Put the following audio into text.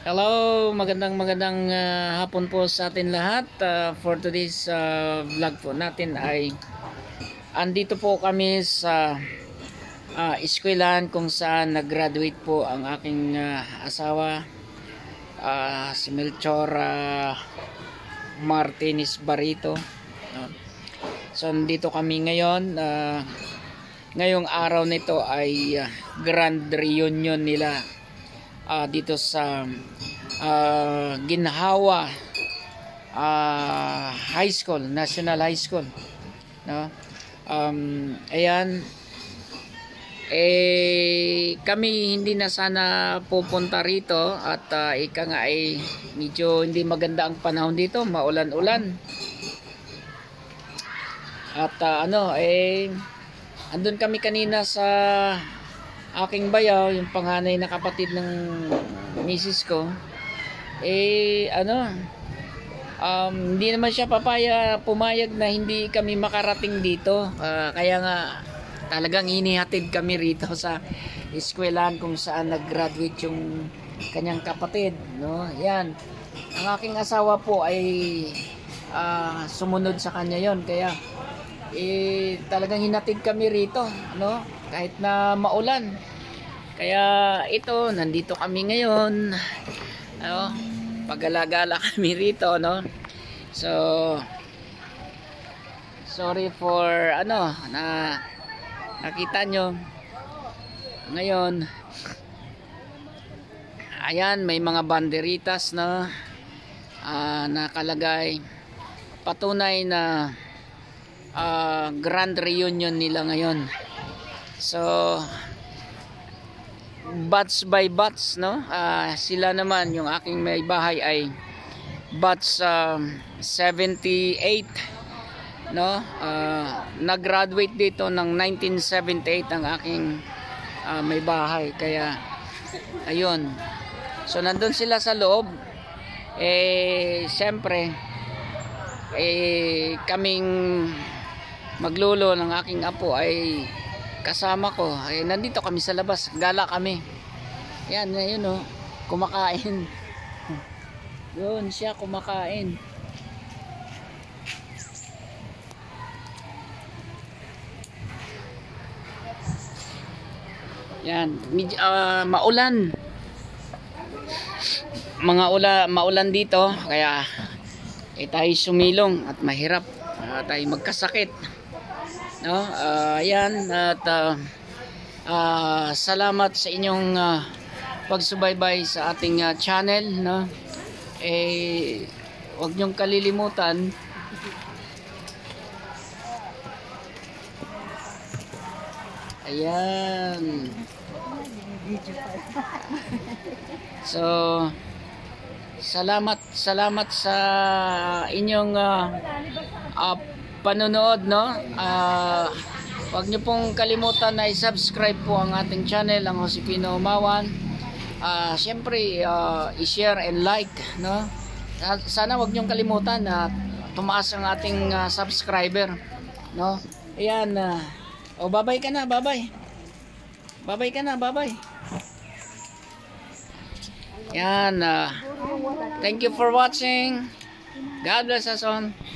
Hello, magandang hapon po sa atin lahat. For today's vlog po natin ay andito po kami sa eskwelahan kung saan nag-graduate po ang aking asawa, si Melchor Martinez Barito. So dito kami ngayon. Ngayong araw nito ay grand reunion nila dito sa Ginhawa High School, National High School, no? Ayan, kami hindi na sana pupunta rito at ika nga ay medyo hindi maganda ang panahon dito, maulan-ulan. At andun kami kanina sa aking bayaw, yung panganay na kapatid ng misis ko. Hindi naman siya pumayag na hindi kami makarating dito. Kaya nga talagang inihatid kami rito sa eskwelahan kung saan nag-graduate yung kanyang kapatid, no? Yan. Ang aking asawa po ay sumunod sa kanya yon, kaya talagang hinatid kami rito, no? Kahit na maulan. Kaya ito, nandito kami ngayon, no? Pag-alagala kami rito, no? So sorry for na nakita nyo ngayon. Ayan, may mga banderitas na nakalagay, patunay na grand reunion nila ngayon. So batch by batch, no? Sila naman, yung aking may bahay ay batch 78, no? Nag-graduate dito ng 1978 ang aking may bahay. Kaya ayun, so nandun sila sa loob. Siyempre kaming maglulo ng aking apo ay kasama ko. Nandito kami sa labas, gala kami. Yan, yun, kumakain. Yun siya, kumakain. Yan, maulan. Maulan dito, kaya tayo sumilong at mahirap tayo magkasakit, no? Ayan, at salamat sa inyong pagsubaybay sa ating channel, no? Huwag niyong kalilimutan ayan. So salamat sa inyong panonood, no? Huwag niyo pong kalimutan na i-subscribe po ang ating channel, ang Josefino Umawan. Siyempre i-share and like, no? Sana huwag niyong kalimutan na tumaas ang ating subscriber, no? Ayan, bye-bye ka na, bye-bye. Bye-bye ka na, bye-bye. Yan, thank you for watching. God bless us all.